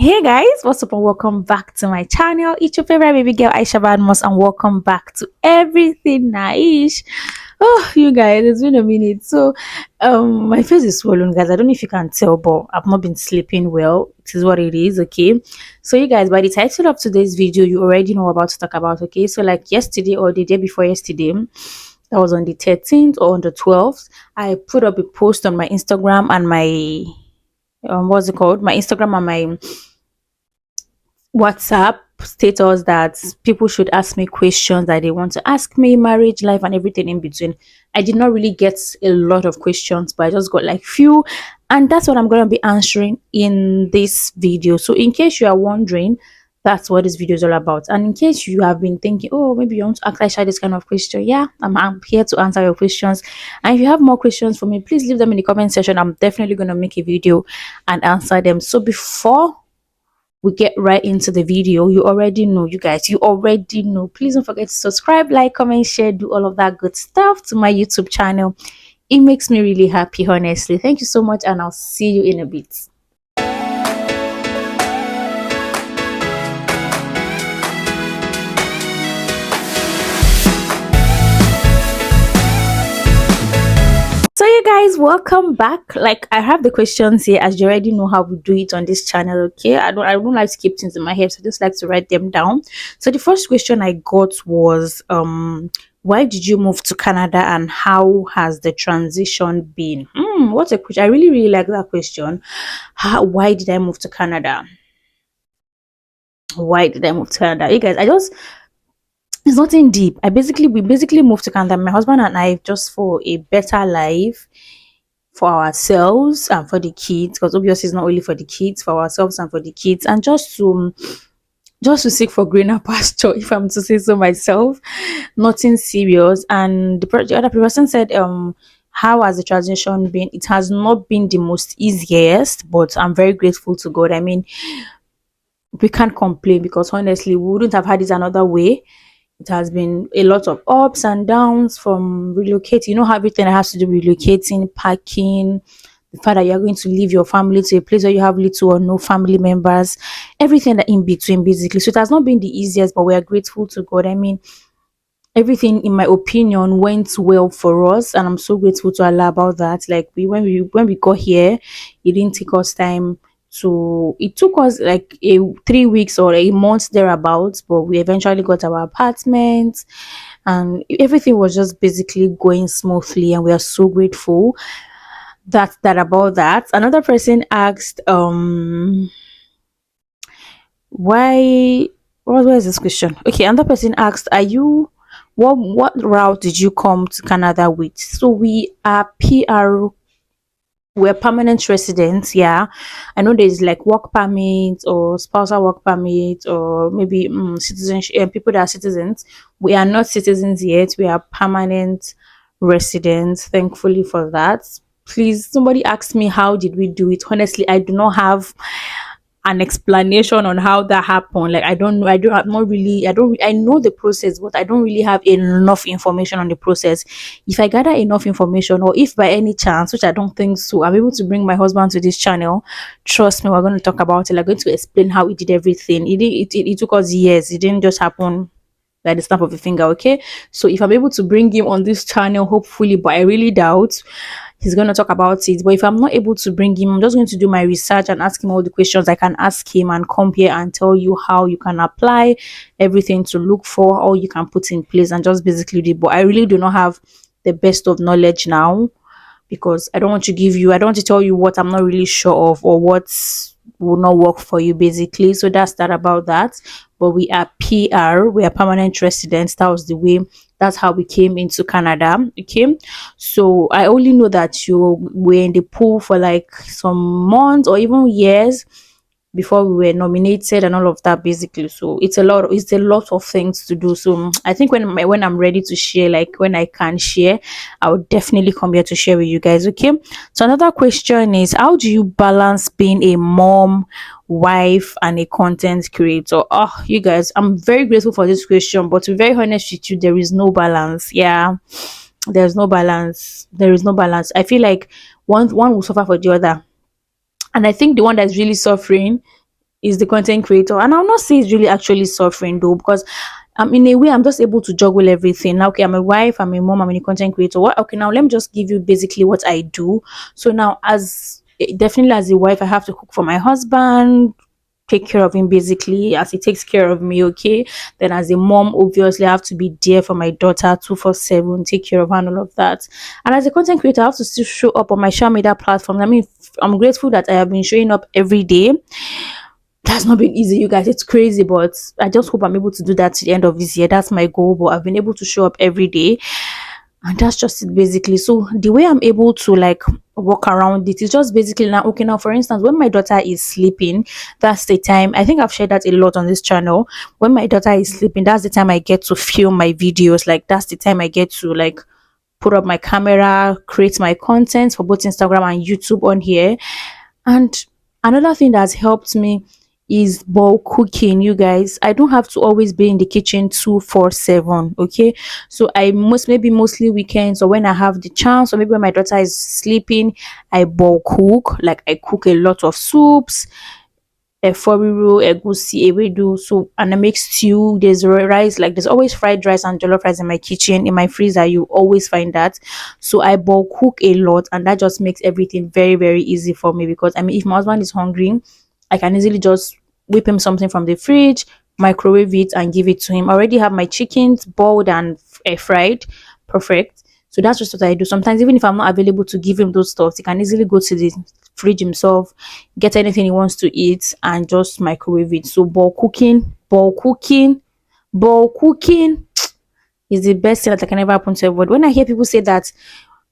Hey guys, what's up and welcome back to my channel. It's your favorite baby girl Aisha Badmos and welcome back to Everything Nice. Oh, you guys, it's been a minute. My face is swollen, guys. I don't know if you can tell, but I've not been sleeping well. It is what it is, okay? So, you guys, by the title of today's video, you already know what I'm about to talk about, okay? So, like yesterday or the day before yesterday, that was on the 13th or on the 12th, I put up a post on my Instagram and my what's it called? My Instagram and my WhatsApp status that people should ask me questions that they want to ask me, marriage, life, and everything in between. I did not really get a lot of questions, but I just got like few, and that's what I'm gonna be answering in this video. So, in case you are wondering, that's what this video is all about. And in case you have been thinking, oh, maybe you want to ask Aisha this kind of question, yeah, I'm here to answer your questions. And if you have more questions for me, please leave them in the comment section. I'm definitely gonna make a video and answer them. So before we get right into the video, you already know, you guys, you already know, please don't forget to subscribe, like, comment, share, do all of that good stuff to my YouTube channel. It makes me really happy, honestly. Thank you so much, and I'll see you in a bit. So you guys, welcome back. Like, I have the questions here, as you already know how we do it on this channel, okay? I don't like to keep things in my head, so I just like to write them down. So the first question I got was why did you move to Canada and how has the transition been? What a question. I really like that question. Why did I move to Canada? Why did I move to Canada? You guys, it's nothing deep. We basically moved to Canada, my husband and I, just for a better life for ourselves and for the kids, because obviously it's not only for the kids, for ourselves and for the kids, and just to seek for greener pasture, if I'm to say so myself. Nothing serious. And the other person said, how has the transition been? It has not been the most easiest, but I'm very grateful to God. I mean, we can't complain, because honestly, we wouldn't have had it another way. It has been a lot of ups and downs from relocating. You know, everything that has to do with relocating, packing, the fact that you're going to leave your family to a place where you have little or no family members, everything that in between, basically. So it has not been the easiest, but we are grateful to God. I mean, everything, in my opinion, went well for us, and I'm so grateful to Allah about that. Like, when we got here, it didn't take us time. So it took us like 3 weeks or a month thereabouts, but we eventually got our apartment, and everything was just basically going smoothly, and we are so grateful that about that. Another person asked why where is this question? Okay, another person asked, are you what route did you come to Canada with? So we are PR, we're permanent residents, yeah. I know there's like work permit or spousal work permit, or maybe citizenship, people that are citizens. We are not citizens yet, we are permanent residents, thankfully for that. Please, somebody asked me how did we do it. Honestly, I do not have an explanation on how that happened. Like, I don't know. I'm not really. I know the process, but I don't really have enough information on the process. If I gather enough information, or if by any chance, which I don't think so, I'm able to bring my husband to this channel, trust me, we're going to talk about it. I'm going to explain how we did everything. It took us years. It didn't just happen like the snap of a finger, okay? So if I'm able to bring him on this channel, hopefully, but I really doubt he's going to talk about it. But if I'm not able to bring him, I'm just going to do my research and ask him all the questions I can ask him, and come here and tell you how you can apply, everything to look for, or you can put in place, and just basically do. But I really do not have the best of knowledge now, because I don't want to tell you what I'm not really sure of, or what will not work for you, basically. So that's that about that. But we are PR, we are permanent residents. That was the way, that's how we came into Canada. Okay. So I only know that you were in the pool for like some months or even years before we were nominated and all of that, basically. So it's a lot of things to do. So I think when I'm ready to share, like when I can share, I will definitely come here to share with you guys. Okay. So another question is, how do you balance being a mom, wife, and a content creator? Oh, you guys, I'm very grateful for this question, but to be very honest with you, there is no balance. Yeah, there's no balance. There is no balance. I feel like one will suffer for the other, and I think the one that's really suffering is the content creator. And I'll not say it's really actually suffering though, because in a way I'm just able to juggle everything. Now, okay, I'm a wife, I'm a mom, I'm a content creator. What okay, now let me just give you basically what I do. So now as definitely as a wife, I have to cook for my husband, take care of him basically as he takes care of me. Okay, then as a mom, obviously I have to be there for my daughter 247, take care of her and all of that. And as a content creator, I have to still show up on my social media platform. I mean, I'm grateful that I have been showing up every day. That's not been easy, you guys. It's crazy, but I just hope I'm able to do that to the end of this year. That's my goal. But I've been able to show up every day, and that's just it basically. So the way I'm able to like walk around it is just basically now. Okay, now for instance, when my daughter is sleeping, that's the time. I think I've shared that a lot on this channel. When my daughter is sleeping, that's the time I get to film my videos. Like that's the time I get to like put up my camera, create my content for both Instagram and YouTube on here. And another thing that's helped me is bulk cooking, you guys. I don't have to always be in the kitchen 247. Okay. So I mostly weekends or when I have the chance, or maybe when my daughter is sleeping, I bulk cook. Like I cook a lot of soups, eforiru, egusi, ewedu. So and I make stew. There's rice, like there's always fried rice and jollof rice in my kitchen, in my freezer. You always find that. So I bulk cook a lot, and that just makes everything very, very easy for me. Because I mean, if my husband is hungry, I can easily just whip him something from the fridge, microwave it, and give it to him. I already have my chickens boiled and fried. Perfect. So that's just what I do. Sometimes, even if I'm not available to give him those stuff, he can easily go to the fridge himself, get anything he wants to eat, and just microwave it. So bulk cooking is the best thing that can ever happen to everybody. When I hear people say that,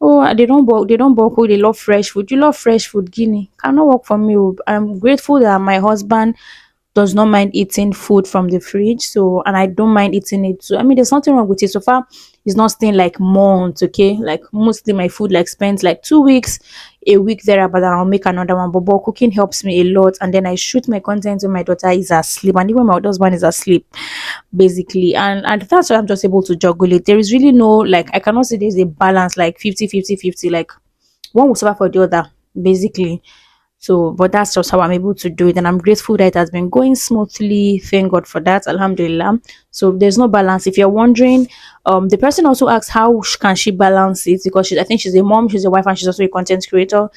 oh, they don't bulk cook, they love fresh food. You love fresh food, Guinea. Cannot work for me. Oh. I'm grateful that my husband does not mind eating food from the fridge. So, and I don't mind eating it too. I mean, there's nothing wrong with it. So far, it's not staying like months, okay? Like mostly my food like spends like 2 weeks, a week there, but then I'll make another one. But bulk cooking helps me a lot. And then I shoot my content when my daughter is asleep, and even my husband is asleep, basically. And that's why I'm just able to juggle it. There is really no like I cannot say there's a balance like 50-50-50, like one will suffer for the other, basically. So, but that's just how I'm able to do it. And I'm grateful that it has been going smoothly. Thank God for that. Alhamdulillah. So there's no balance. If you're wondering, the person also asks how can she balance it, because I think she's a mom, she's a wife, and she's also a content creator.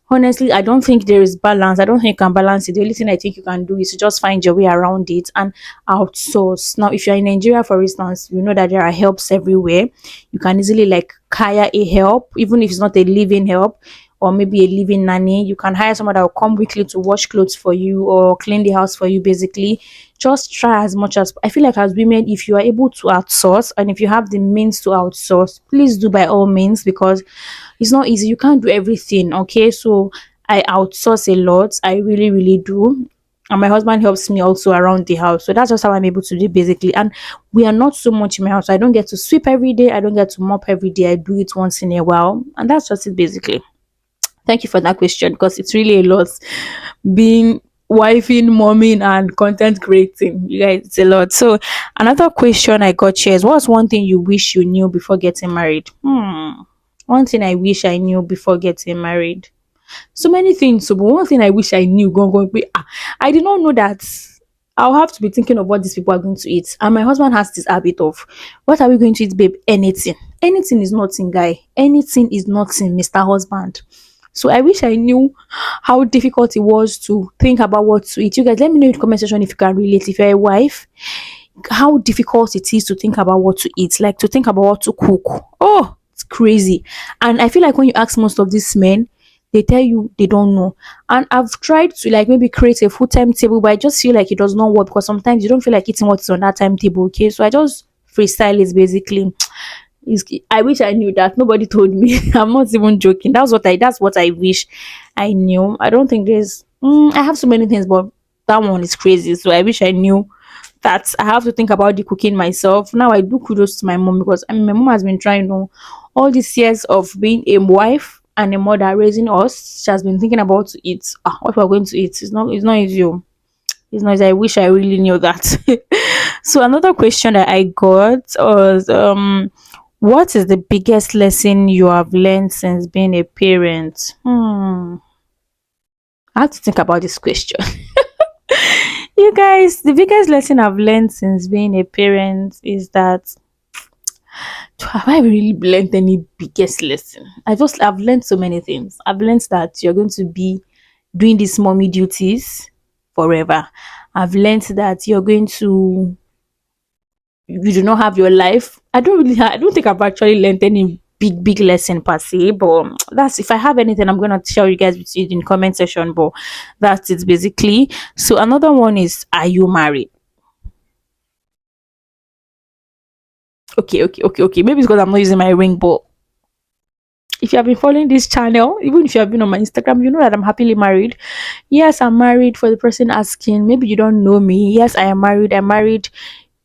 Honestly, I don't think there is balance. I don't think you can balance it. The only thing I think you can do is to just find your way around it and outsource. Now, if you're in Nigeria, for instance, you know that there are helps everywhere. You can easily like hire a help, even if it's not a living help or maybe a living nanny. You can hire someone that will come weekly to wash clothes for you or clean the house for you, basically. Just try as much as I feel like as women, if you are able to outsource and if you have the means to outsource, please do by all means, because it's not easy. You can't do everything. Okay. So I outsource a lot. I really, really do. And my husband helps me also around the house. So that's just how I'm able to do basically. And we are not so much in my house. I don't get to sweep every day. I don't get to mop every day. I do it once in a while. And that's just it basically. Thank you for that question, because it's really a lot being wifing, momming, and content creating. You guys, it's a lot. So another question I got here is, what's one thing you wish you knew before getting married? One thing I wish I knew before getting married. So many things. So, but one thing I wish I knew going be I did not know that I'll have to be thinking of what these people are going to eat. And my husband has this habit of, what are we going to eat, babe? Anything. Anything is nothing, guy. Anything is nothing, Mr. Husband. So I wish I knew how difficult it was to think about what to eat. You guys, let me know in the comment section if you can relate. If you're a wife, how difficult it is to think about what to eat, like to think about what to cook. Oh, it's crazy. And I feel like when you ask most of these men, they tell you they don't know. And I've tried to like maybe create a full timetable, but I just feel like it does not work, because sometimes you don't feel like eating what's on that timetable. Okay, so I just freestyle it basically. I wish I knew that. Nobody told me. I'm not even joking. That's what I wish I knew. I don't think there's I have so many things, but that one is crazy. So I wish I knew that I have to think about the cooking myself. Now I do kudos to my mom, because I mean my mom has been trying, all these years of being a wife and a mother raising us. She has been thinking about to eat. What we're going to eat. It's not easy. Oh. It's not easy. I wish I really knew that. So another question that I got was what is the biggest lesson you have learned since being a parent? I have to think about this question. guys, the biggest lesson I've learned since being a parent is that, have I really learned any biggest lesson? I've learned so many things. I've learned that you're going to be doing these mommy duties forever. I've learned that you're going to, you do not have your life. I don't think I've actually learned any big lesson per se, but that's, if I have anything, I'm gonna tell you guys with it in comment section. But that's it basically. So another one is, are you married? Okay. Maybe it's because I'm not using my ring, but if you have been following this channel, even if you have been on my Instagram, you know that I'm happily married. Yes, I'm married. For the person asking, maybe you don't know me. Yes, I am married. I'm married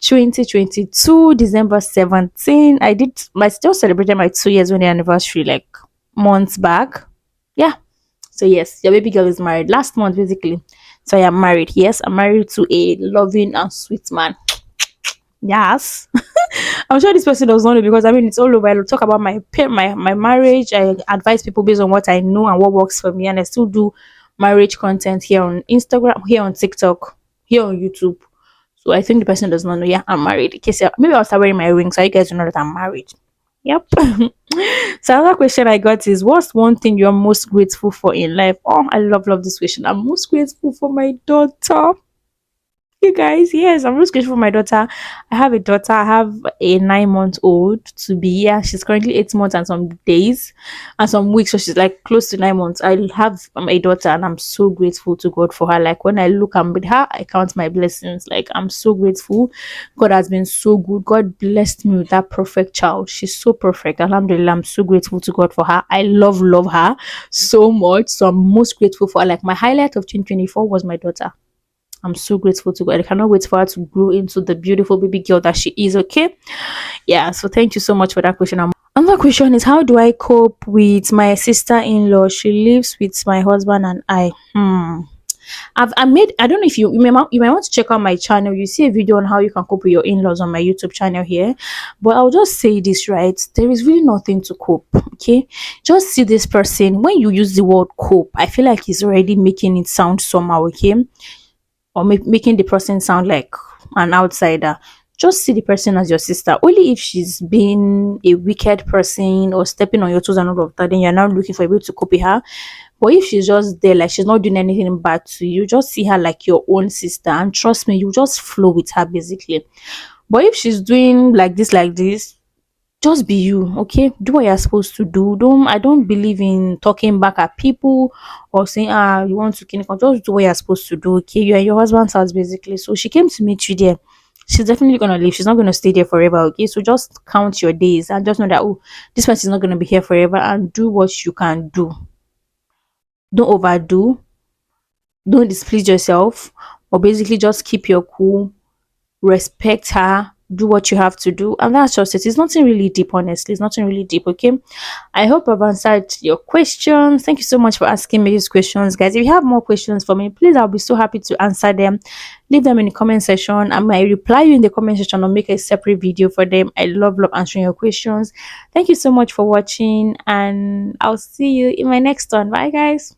2022, December 17. I did my still celebrated my 2 years wedding anniversary like months back. Yeah. So yes, your baby girl is married last month basically. So I am married. Yes, I'm married to a loving and sweet man. Yes. I'm sure this person does not know, because I mean it's all over. I talk about my marriage. I advise people based on what I know and what works for me, and I still do marriage content here on Instagram, here on TikTok, here on YouTube. So I think the person does not know. Yeah, I'm married. In case maybe I'll start wearing my ring so you guys know that I'm married. Yep. So another question I got is, what's one thing you're most grateful for in life? Oh, I love this question. I'm most grateful for my daughter. You guys, yes, I'm just grateful for my daughter. I have a daughter. I have a 9 month old to be. Yeah, she's currently 8 months and some days and some weeks. So she's like close to 9 months. I have a daughter, and I'm so grateful to God for her. Like when I look and with her, I count my blessings. Like I'm so grateful. God has been so good. God blessed me with that perfect child. She's so perfect. Alhamdulillah, I'm so grateful to God for her. I love her so much. So I'm most grateful for her. Like my highlight of 2024 was my daughter. I'm so grateful to God. I cannot wait for her to grow into the beautiful baby girl that she is. Okay. Yeah. So thank you so much for that question. Another question is, how do I cope with my sister-in-law? She lives with my husband and I. I made, I don't know if you might want to check out my channel. You see a video on how you can cope with your in-laws on my YouTube channel here. But I'll just say this, right? There is really nothing to cope. Okay. Just see this person. When you use the word cope, I feel like he's already making it sound somehow, okay? Or making the person sound like an outsider. Just see the person as your sister. Only if she's been a wicked person or stepping on your toes and all of that, then you're now looking for a way to copy her. But if she's just there, like she's not doing anything bad to you, just see her like your own sister, and trust me, you just flow with her basically. But if she's doing like this, just be you, okay? Do what you're supposed to do. I don't believe in talking back at people or saying, you want to kill. Just do what you're supposed to do, okay? You're in your husband's house basically. So she came to meet you there. She's definitely gonna leave. She's not gonna stay there forever, okay? So just count your days and just know that, oh, this person's not gonna be here forever, and do what you can do. Don't overdo, don't displease yourself, or basically just keep your cool, respect her, do what you have to do, and that's just it. It's nothing really deep, honestly. It's nothing really deep, okay? I hope I've answered your questions. Thank you so much for asking me these questions, guys. If you have more questions for me, please, I'll be so happy to answer them. Leave them in the comment section. I might reply you in the comment section or make a separate video for them. I love answering your questions. Thank you so much for watching, and I'll see you in my next one. Bye, guys.